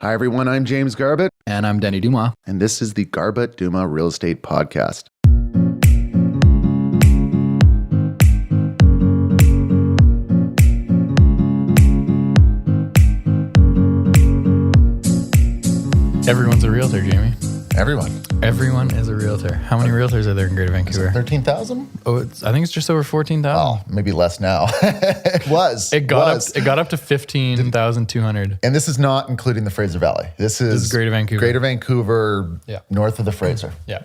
Hi, everyone. I'm James Garbutt. And I'm Denny Dumas. And this is the Garbutt Dumas Real Estate Podcast. Everyone's a realtor, Jamie. Everyone is a realtor. How many realtors are there in Greater Vancouver? 13,000? Oh, I think it's just over 14,000. Oh, maybe less now. It got up to 15,200. And this is not including the Fraser Valley. This is Greater Vancouver. Greater Vancouver, Yeah. north of the Fraser. Yeah.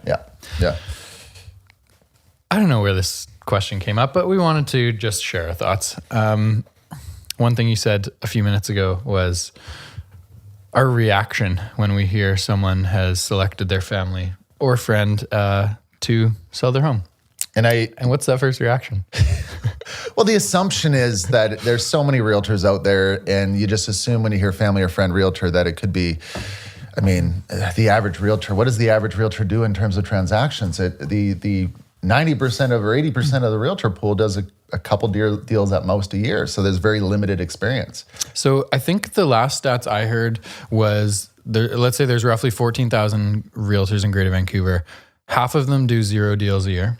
I don't know where this question came up, but we wanted to just share our thoughts. One thing you said a few minutes ago was our reaction when we hear someone has selected their family or friend to sell their home. And what's that first reaction? Well, the assumption is that there's so many realtors out there, and you just assume when you hear family or friend realtor that it could be, the average realtor. What does the average realtor do in terms of transactions? The 90% or 80% of the realtor pool does a couple deals at most a year. So there's very limited experience. So I think the last stats I heard was, let's say there's roughly 14,000 realtors in Greater Vancouver. Half of them do 0 deals a year.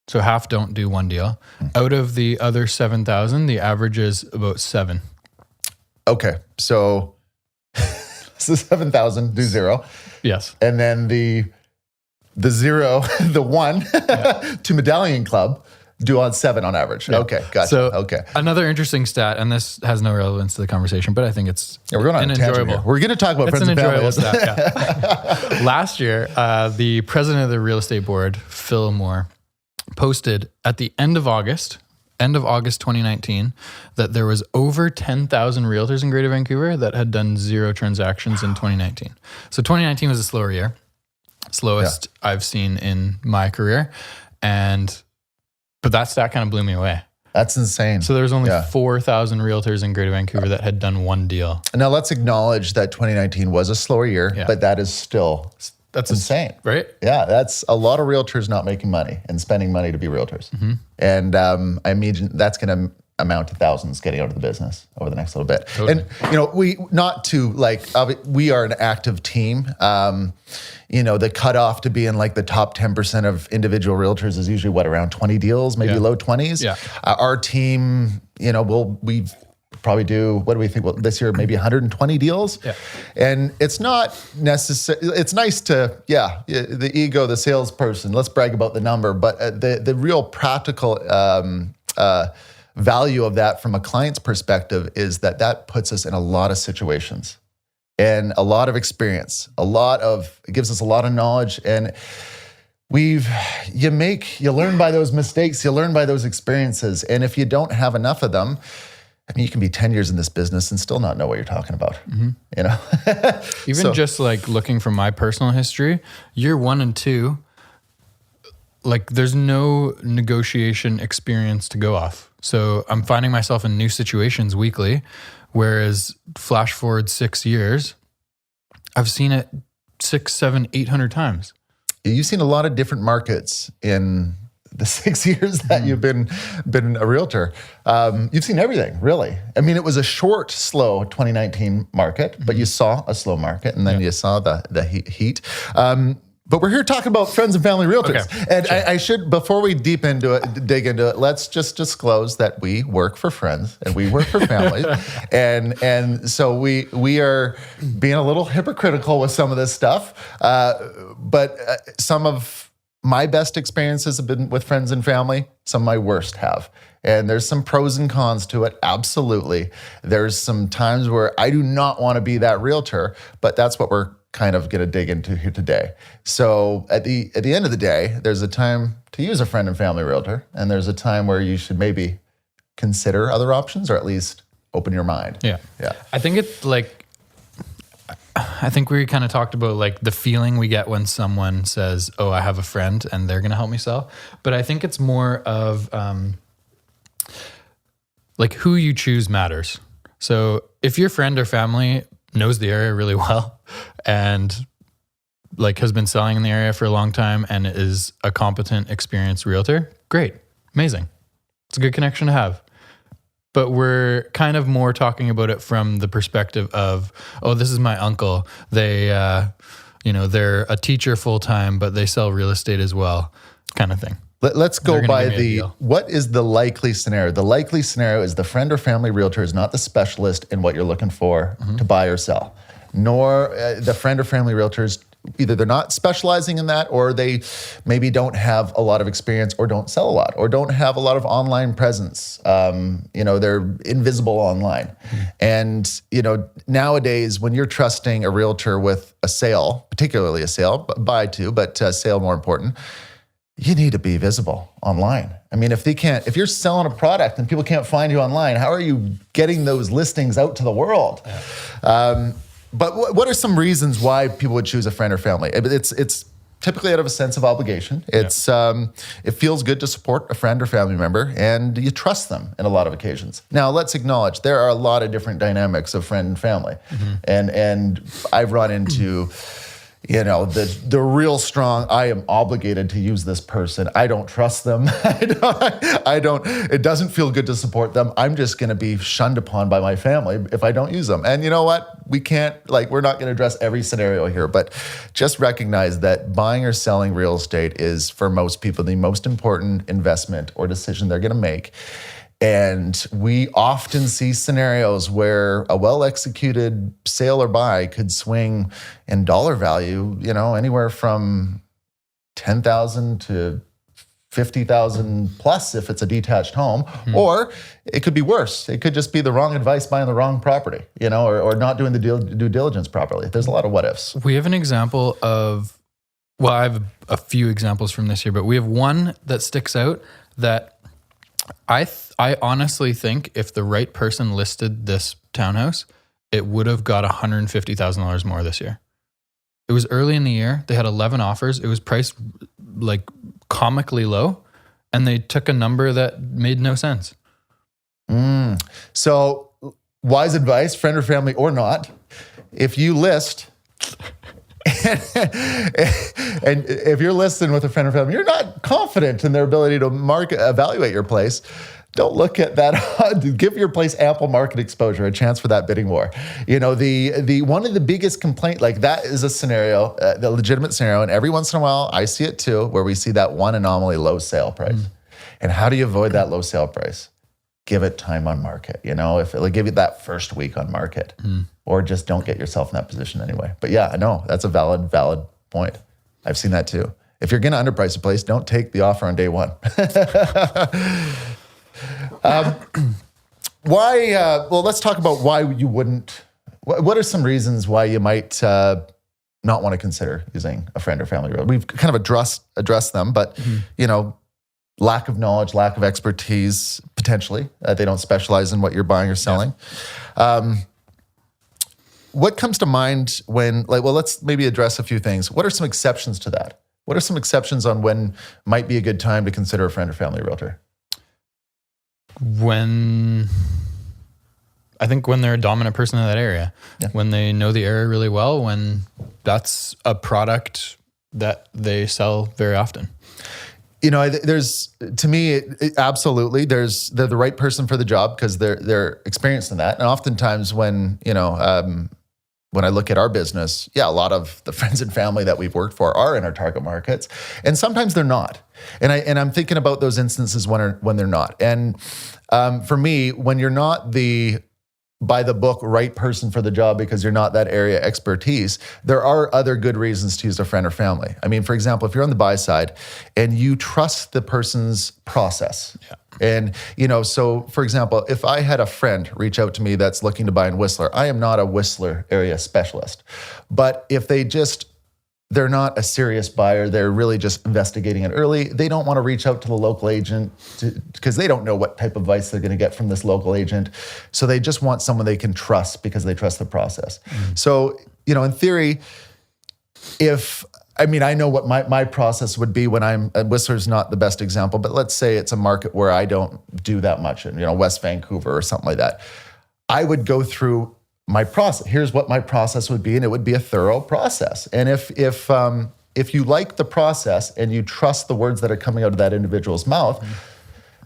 So half don't do 1 deal. Out of the other 7,000, the average is about 7. Okay. So 7,000 do 0. Yes. And then the 0, the 1 to Medallion Club do on 7 on average. Yeah. Okay, gotcha. So another interesting stat, and this has no relevance to the conversation, but I think it's we're going on enjoyable. We're going to talk about friends and family. Stat, yeah. Last year, the president of the real estate board, Phil Moore, posted at the end of August 2019, that there was over 10,000 realtors in Greater Vancouver that had done 0 transactions in 2019. So 2019 was a slower year. Slowest I've seen in my career. But that stat kind of blew me away. That's insane. So there was only 4,000 realtors in Greater Vancouver that had done 1 deal. Now let's acknowledge that 2019 was a slower year, but that is still insane. Right? Yeah, that's a lot of realtors not making money and spending money to be realtors. Mm-hmm. And I imagine that's going to amount to thousands getting out of the business over the next little bit. Totally. And, we are an active team. The cutoff to be in like the top 10% of individual realtors is usually around 20 deals, maybe low 20s. Yeah. Our team, we probably do, what do we think? Well, this year, maybe 120 deals. Yeah. And it's not necessary. It's nice to, the ego, the salesperson, let's brag about the number, but the real practical, value of that from a client's perspective is that puts us in a lot of situations and a lot of experience, it gives us a lot of knowledge, and you learn by those mistakes, you learn by those experiences. And if you don't have enough of them, you can be 10 years in this business and still not know what you're talking about, Even just like looking from my personal history, year 1 and 2, like there's no negotiation experience to go off. So I'm finding myself in new situations weekly, whereas flash forward 6 years, I've seen it 600, 700, 800 times. You've seen a lot of different markets in the 6 years that you've been a realtor. You've seen everything, really. It was a short, slow 2019 market, but you saw a slow market, and then you saw the heat. But we're here talking about friends and family realtors. Okay, and sure. I should, before we dig into it, let's just disclose that we work for friends and we work for families. and so we are being a little hypocritical with some of this stuff. But some of my best experiences have been with friends and family. Some of my worst have. And there's some pros and cons to it, absolutely. There's some times where I do not want to be that realtor, but that's what we're kind of going to dig into here today. So at the end of the day, there's a time to use a friend and family realtor, and there's a time where you should maybe consider other options, or at least open your mind. Yeah. I think we kind of talked about like the feeling we get when someone says, "Oh, I have a friend and they're going to help me sell." But I think it's more of like who you choose matters. So if your friend or family knows the area really well and like has been selling in the area for a long time and is a competent, experienced realtor, great, amazing. It's a good connection to have. but we're kind of more talking about it from the perspective of, oh, this is my uncle. They, they're a teacher full time, but they sell real estate as well, kind of thing. Let's go by the what is the likely scenario? The likely scenario is the friend or family realtor is not the specialist in what you're looking for to buy or sell, nor the friend or family realtors, either they're not specializing in that, or they maybe don't have a lot of experience, or don't sell a lot, or don't have a lot of online presence. They're invisible online. And, nowadays when you're trusting a realtor with a sale, particularly a sale, buy too, but sale more important, you need to be visible online. I mean, if you're selling a product and people can't find you online, how are you getting those listings out to the world? Yeah. But what are some reasons why people would choose a friend or family? It's typically out of a sense of obligation. It feels good to support a friend or family member, and you trust them in a lot of occasions. Now, let's acknowledge there are a lot of different dynamics of friend and family, and I've run into the real strong, I am obligated to use this person. I don't trust them. I don't, it doesn't feel good to support them. I'm just going to be shunned upon by my family if I don't use them. And you know what? We're not going to address every scenario here, but just recognize that buying or selling real estate is, for most people, the most important investment or decision they're going to make. And we often see scenarios where a well-executed sale or buy could swing in dollar value, anywhere from $10,000 to $50,000 plus if it's a detached home, or it could be worse. It could just be the wrong advice buying the wrong property, or not doing the due diligence properly. There's a lot of what ifs. We have an example of, I have a few examples from this year, but we have one that sticks out that I honestly think if the right person listed this townhouse, it would have got $150,000 more this year. It was early in the year. They had 11 offers. It was priced like comically low, and they took a number that made no sense. So wise advice, friend or family or not, if you list... and if you're listing with a friend or family, you're not confident in their ability to evaluate your place. Don't look at that. Give your place ample market exposure, a chance for that bidding war. The one of the biggest complaint, like that is a scenario, the legitimate scenario, and every once in a while I see it too, where we see that one anomaly, low sale price. And how do you avoid that low sale price? Give it time on market. If it'll give you that first week on market. Or just don't get yourself in that position anyway. But yeah, I know that's a valid point. I've seen that too. If you're going to underprice a place, don't take the offer on day one. Why? Let's talk about why you wouldn't. What are some reasons why you might not want to consider using a friend or family realtor? We've kind of addressed them, but lack of knowledge, lack of expertise, potentially. They don't specialize in what you're buying or selling. Yes. What comes to mind when, let's maybe address a few things. What are some exceptions to that? What are some exceptions on when might be a good time to consider a friend or family realtor? I think when they're a dominant person in that area, when they know the area really well, when that's a product that they sell very often. There's, to me, absolutely, they're the right person for the job because they're experienced in that. And oftentimes when I look at our business, a lot of the friends and family that we've worked for are in our target markets, and sometimes they're not. And I'm thinking about those instances when they're not. And for me, when you're not the by the book right person for the job because you're not that area expertise, there are other good reasons to use a friend or family. I mean, for example, if you're on the buy side and you trust the person's process. And, so for example, if I had a friend reach out to me that's looking to buy in Whistler, I am not a Whistler area specialist. But if they're not a serious buyer, they're really just investigating it early, they don't want to reach out to the local agent because they don't know what type of advice they're going to get from this local agent. So they just want someone they can trust because they trust the process. So, in theory, I know what my process would be when Whistler's not the best example, but let's say it's a market where I don't do that much in, West Vancouver or something like that. I would go through my process. Here's what my process would be, and it would be a thorough process. And if you like the process and you trust the words that are coming out of that individual's mouth,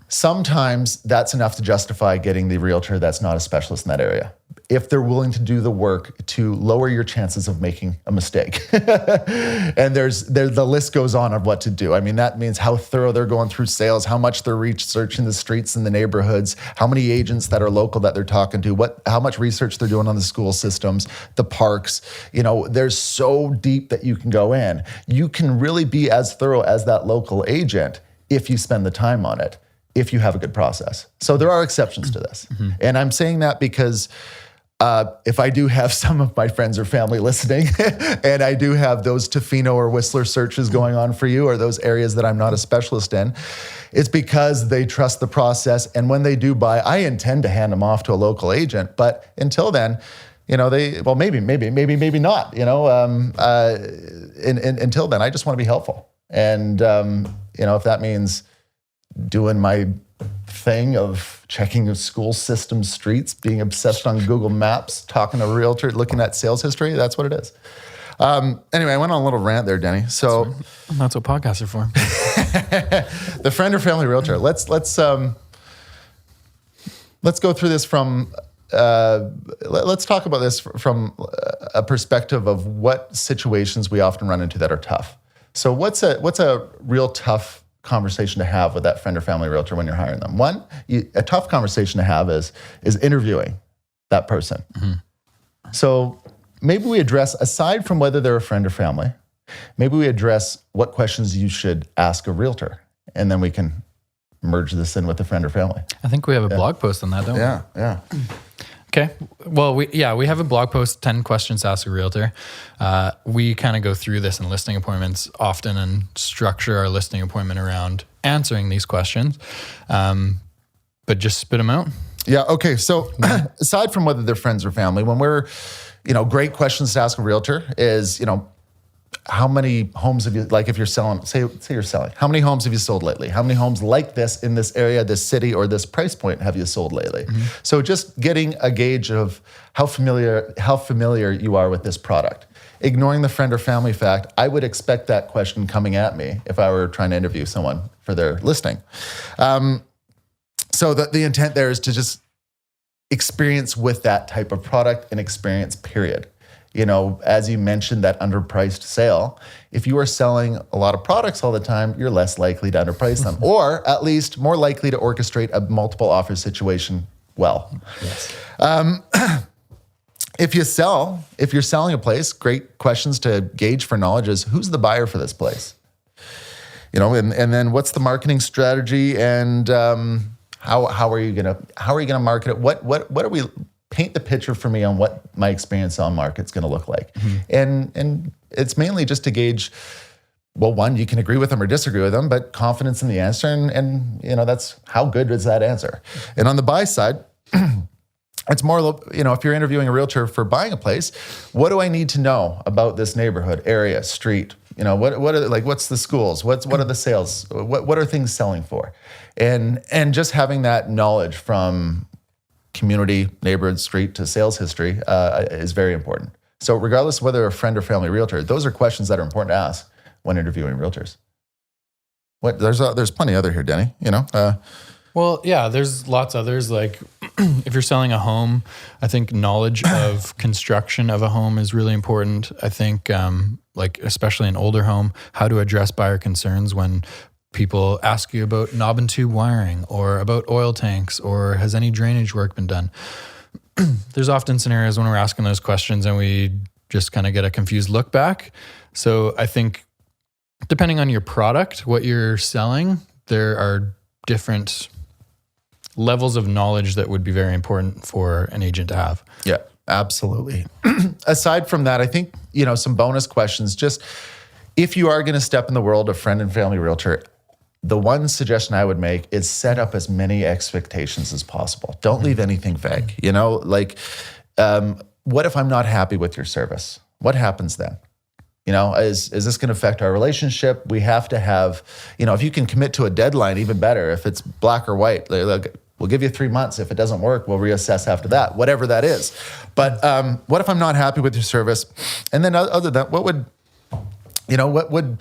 sometimes that's enough to justify getting the realtor that's not a specialist in that area, if they're willing to do the work to lower your chances of making a mistake. And the list goes on of what to do. I mean, that means how thorough they're going through sales, how much they're researching the streets and the neighborhoods, how many agents that are local that they're talking to, how much research they're doing on the school systems, the parks. There's so deep that you can go in. You can really be as thorough as that local agent if you spend the time on it, if you have a good process. So there are exceptions to this. Mm-hmm. And I'm saying that because if I do have some of my friends or family listening, and I do have those Tofino or Whistler searches going on for you, or those areas that I'm not a specialist in, it's because they trust the process. And when they do buy, I intend to hand them off to a local agent. But until then, maybe not, until then, I just want to be helpful. And, if that means doing my thing of checking the school system streets, being obsessed on Google Maps, talking to a realtor, looking at sales history, that's what it is. Anyway, I went on a little rant there, Denny. So that's what podcasts are for. The friend or family realtor. Let's go through this from. Let's talk about this from a perspective of what situations we often run into that are tough. So what's a real tough conversation to have with that friend or family realtor when you're hiring them? One, a tough conversation to have is interviewing that person. Mm-hmm. So maybe we address, aside from whether they're a friend or family, maybe we address what questions you should ask a realtor, and then we can merge this in with a friend or family. I think we have a blog post on that, don't we? Yeah. Okay. Well, we have a blog post, 10 questions to ask a realtor. We kind of go through this in listing appointments often and structure our listing appointment around answering these questions. But just spit them out. Yeah. Okay. So aside from whether they're friends or family, when we're, great questions to ask a realtor is, how many homes have you, like if you're selling, say you're selling, how many homes have you sold lately? How many homes like this in this area, this city, or this price point have you sold lately? Mm-hmm. So just getting a gauge of how familiar you are with this product. Ignoring the friend or family fact, I would expect that question coming at me if I were trying to interview someone for their listing. So the intent there is to just experience with that type of product and experience, period. As you mentioned, that underpriced sale, if you are selling a lot of products all the time, you're less likely to underprice them, or at least more likely to orchestrate a multiple offer situation well. Yes. If you're selling a place, great questions to gauge for knowledge is, who's the buyer for this place? And then what's the marketing strategy, and how are you gonna market it? What are we? Paint the picture for me on what my experience on market's going to look like. Mm-hmm. And it's mainly just to gauge, well, one, you can agree with them or disagree with them, but confidence in the answer. And that's how good is that answer? And on the buy side, it's more, if you're interviewing a realtor for buying a place, what do I need to know about this neighborhood, area, street? What are what's the schools? What are the sales? What are things selling for? And just having that knowledge from community, neighborhood, street to sales history is very important. So regardless of whether a friend or family realtor, those are questions that are important to ask when interviewing realtors. There's plenty other here, Denny, Well, yeah, there's lots others. Like if you're selling a home, I think knowledge of construction of a home is really important. I think especially an older home, how to address buyer concerns when people ask you about knob and tube wiring, or about oil tanks, or has any drainage work been done? There's often scenarios when we're asking those questions and we just kind of get a confused look back. So I think depending on your product, what you're selling, there are different levels of knowledge that would be very important for an agent to have. Yeah, absolutely. Aside from that, I think, some bonus questions, just if you are going to step in the world of friend and family realtor, the one suggestion I would make is set up as many expectations as possible. Don't leave anything vague. What if I'm not happy with your service? What happens then? Is this going to affect our relationship? We have to have, if you can commit to a deadline, even better. If it's black or white, we'll give you 3 months. If it doesn't work, we'll reassess after that, whatever that is. But what if I'm not happy with your service? And then other than that, what would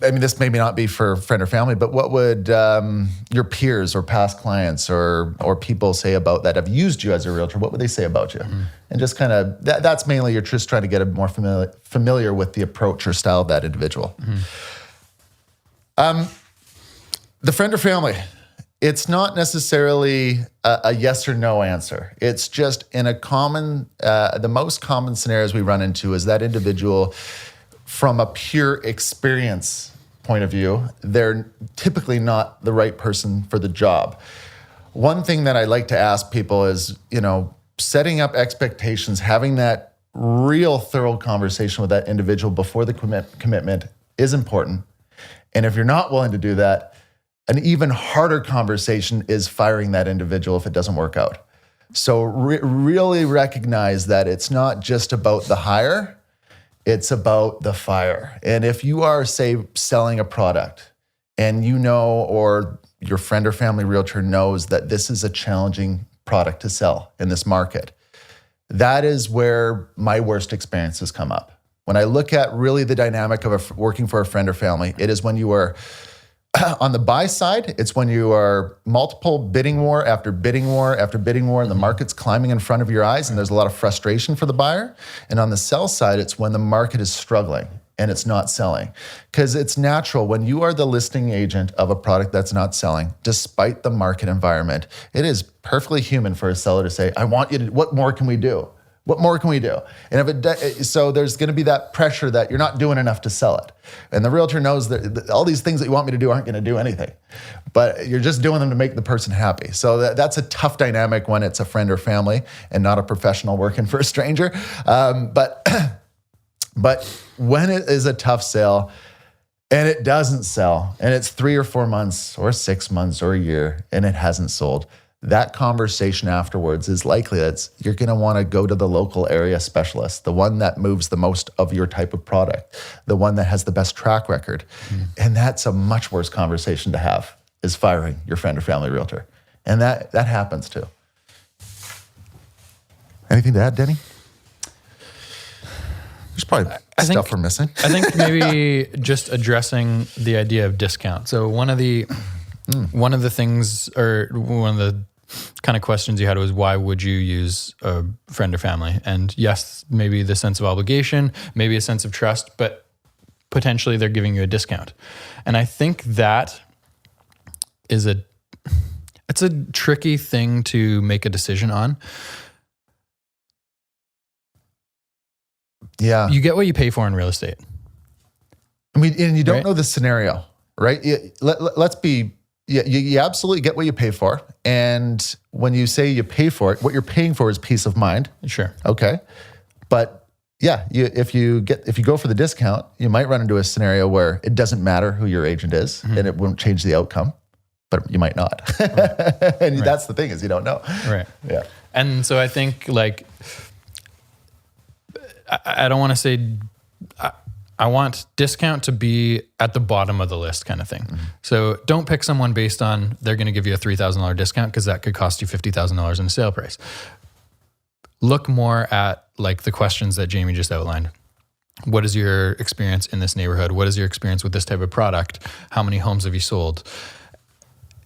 I mean, this may not be for friend or family, but what would your peers or past clients or people say about that have used you as a realtor? What would they say about you? And just kind of, that's mainly you're just trying to get a more familiar with the approach or style of that individual. The friend or family, it's not necessarily a yes or no answer. It's just in a common, the most common scenarios we run into is that individual from a pure experience point of view, they're typically not the right person for the job. One thing that I like to ask people is, setting up expectations, having that real thorough conversation with that individual before the commitment is important. And if you're not willing to do that, an even harder conversation is firing that individual if it doesn't work out. So really recognize that it's not just about the hire, it's about the fire. And if you are, say, selling a product and or your friend or family realtor knows that this is a challenging product to sell in this market, that is where my worst experiences come up. When I look at really the dynamic of working for a friend or family, it is when you are on the buy side, it's when you are multiple bidding war after bidding war after bidding war, and the market's climbing in front of your eyes, and there's a lot of frustration for the buyer. And on the sell side, it's when the market is struggling and it's not selling. Because it's natural when you are the listing agent of a product that's not selling, despite the market environment, it is perfectly human for a seller to say, I want you to, what more can we do? What more can we do? And so there's going to be that pressure that you're not doing enough to sell it. And the realtor knows that all these things that you want me to do aren't going to do anything, but you're just doing them to make the person happy. So that's a tough dynamic when it's a friend or family and not a professional working for a stranger. But when it is a tough sale and it doesn't sell and it's 3 or 4 months or 6 months or a year and it hasn't sold, that conversation afterwards is likely that you're going to want to go to the local area specialist, the one that moves the most of your type of product, the one that has the best track record. And that's a much worse conversation to have, is firing your friend or family realtor. And that happens too. Anything to add, Denny? There's probably stuff we're missing. I think maybe just addressing the idea of discount. So one of the things, or one of the kind of questions you had was, why would you use a friend or family? And yes, maybe the sense of obligation, maybe a sense of trust, but potentially they're giving you a discount. And I think that is it's a tricky thing to make a decision on. Yeah. You get what you pay for in real estate. I mean, and you don't know the scenario, right? Let's be, you absolutely get what you pay for. And when you say you pay for it, what you're paying for is peace of mind. Sure. Okay. But yeah, if you go for the discount, you might run into a scenario where it doesn't matter who your agent is and it won't change the outcome, but you might not. And that's the thing, is you don't know. Right. Yeah. And so I think, like, I don't want to say, I want discount to be at the bottom of the list kind of thing. So don't pick someone based on they're going to give you a $3,000 discount, because that could cost you $50,000 in a sale price. Look more at, like, the questions that Jamie just outlined. What is your experience in this neighborhood? What is your experience with this type of product? How many homes have you sold?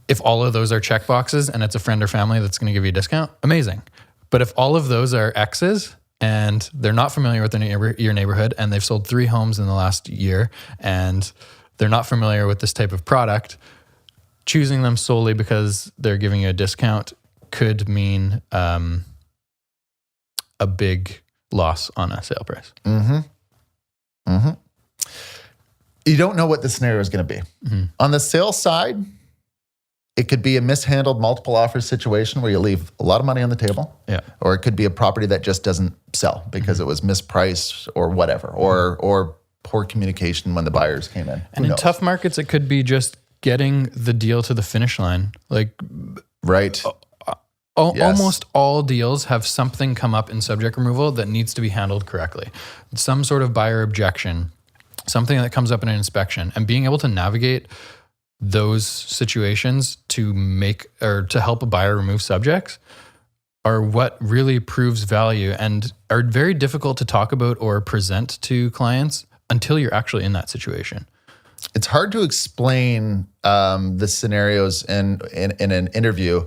If all of those are check boxes and it's a friend or family that's going to give you a discount, amazing. But if all of those are X's, and they're not familiar with your neighborhood, and they've sold 3 homes in the last year, and they're not familiar with this type of product, choosing them solely because they're giving you a discount could mean a big loss on a sale price. You don't know what the scenario is going to be. On the sales side, it could be a mishandled multiple offer situation where you leave a lot of money on the table. Yeah. Or it could be a property that just doesn't sell because it was mispriced or whatever, or poor communication when the buyers came in. And in tough markets, it could be just getting the deal to the finish line. Like, right. Almost all deals have something come up in subject removal that needs to be handled correctly. Some sort of buyer objection, something that comes up in an inspection, and being able to navigate those situations to make, or to help a buyer remove subjects, are what really proves value, and are very difficult to talk about or present to clients until you're actually in that situation. it's hard to explain the scenarios in an interview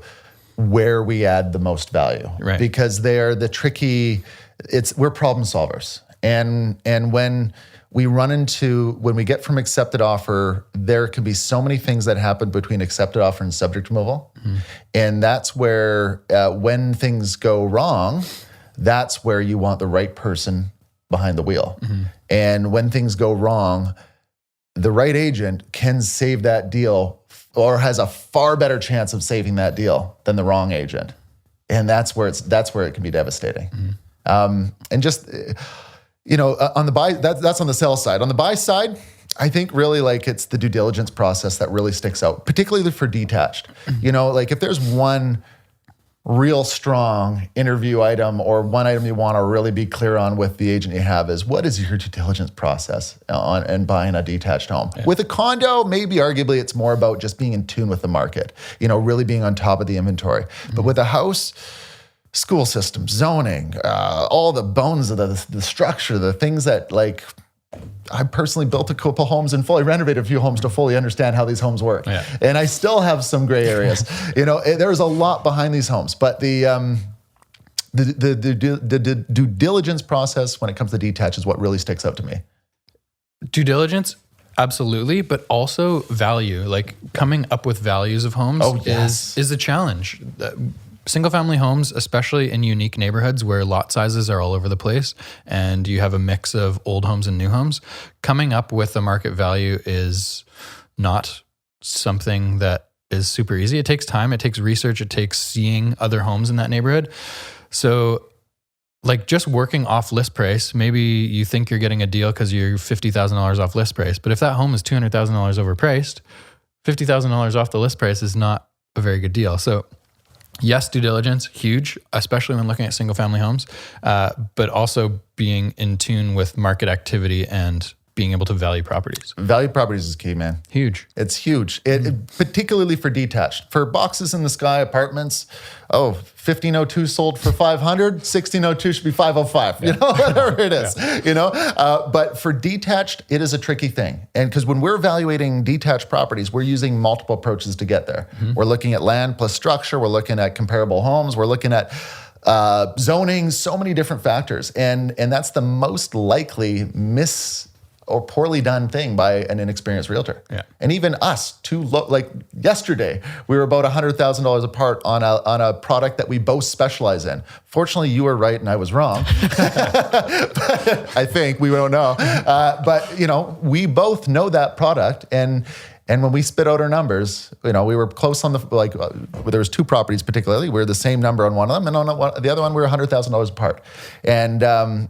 where we add the most value, Right. because they're the tricky. We're problem solvers, and when we get from accepted offer, there can be so many things that happen between accepted offer and subject removal, and that's where when things go wrong, that's where you want the right person behind the wheel, and when things go wrong, the right agent can save that deal, or has a far better chance of saving that deal than the wrong agent, and that's where it can be devastating. And just, on the buy, that's on the sell side. On the buy side, I think really like it's the due diligence process that really sticks out, particularly for detached. Like if there's one real strong interview item or one item you want to really be clear on with the agent you have is, what is your due diligence process on buying a detached home? Yeah. With a condo, maybe arguably it's more about just being in tune with the market, really being on top of the inventory. But with a house, school system, zoning, all the bones of the structure, the things that like, I personally built a couple homes and fully renovated a few homes to fully understand how these homes work. Yeah. And I still have some gray areas. There's a lot behind these homes, but the due diligence process when it comes to detached is what really sticks out to me. Due diligence, absolutely, but also value. Like coming up with values of homes is a challenge. Single-family homes, especially in unique neighborhoods where lot sizes are all over the place and you have a mix of old homes and new homes, coming up with a market value is not something that is super easy. It takes time, it takes research, it takes seeing other homes in that neighborhood. So like just working off list price, maybe you think you're getting a deal because you're $50,000 off list price, but if that home is $200,000 overpriced, $50,000 off the list price is not a very good deal. So yes, due diligence, huge, especially when looking at single family homes, but also being in tune with market activity and being able to value properties. Value properties is key, man. Huge. It's huge, particularly for detached. For boxes in the sky apartments, 1502 sold for 500, 1602 should be 505, whatever it is, But for detached, it is a tricky thing. And because when we're evaluating detached properties, we're using multiple approaches to get there. We're looking at land plus structure, we're looking at comparable homes, we're looking at zoning, so many different factors. And that's the most likely or poorly done thing by an inexperienced realtor. Yeah. And even us, like yesterday, we were about $100,000 apart on a product that we both specialize in. Fortunately, you were right and I was wrong. I think, we don't know. But we both know that product, and when we spit out our numbers, we were close on there was two properties particularly. We were the same number on one of them, and on the other one, we were $100,000 apart. And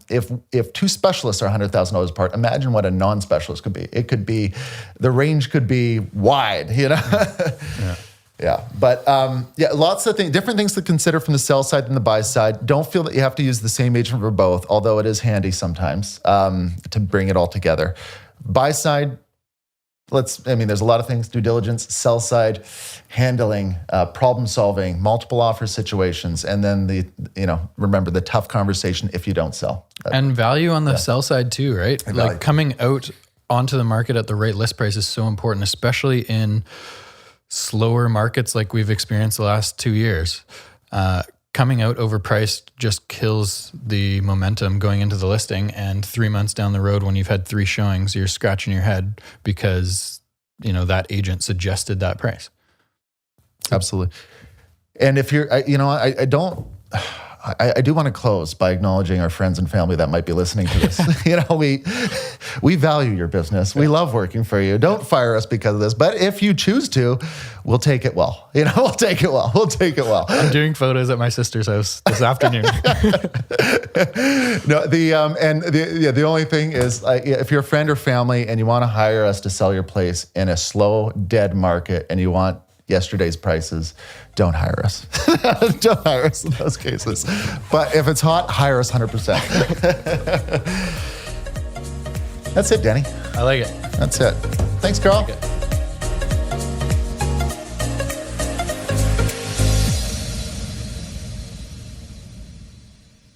if two specialists are $100,000 apart, imagine what a non-specialist could be. It could be, the range could be wide, Yeah. Yeah, but lots of things, different things to consider from the sell side and the buy side. Don't feel that you have to use the same agent for both, although it is handy sometimes to bring it all together. Buy side, there's a lot of things: due diligence, sell side, handling, problem solving, multiple offer situations, and then remember the tough conversation if you don't sell. And value on the sell side too, right? Like coming out onto the market at the right list price is so important, especially in slower markets like we've experienced the last 2 years. Coming out overpriced just kills the momentum going into the listing. And 3 months down the road, when you've had 3 showings, you're scratching your head because, that agent suggested that price. Absolutely. And if you're, I do want to close by acknowledging our friends and family that might be listening to this. We value your business. We love working for you. Don't fire us because of this. But if you choose to, we'll take it well. We'll take it well. We'll take it well. I'm doing photos at my sister's house this afternoon. No, the only thing is, if you're a friend or family and you want to hire us to sell your place in a slow, dead market, and you want yesterday's prices, don't hire us. Don't hire us in those cases. But if it's hot, hire us 100%. That's it, Denny. I like it. That's it. Thanks, Carl.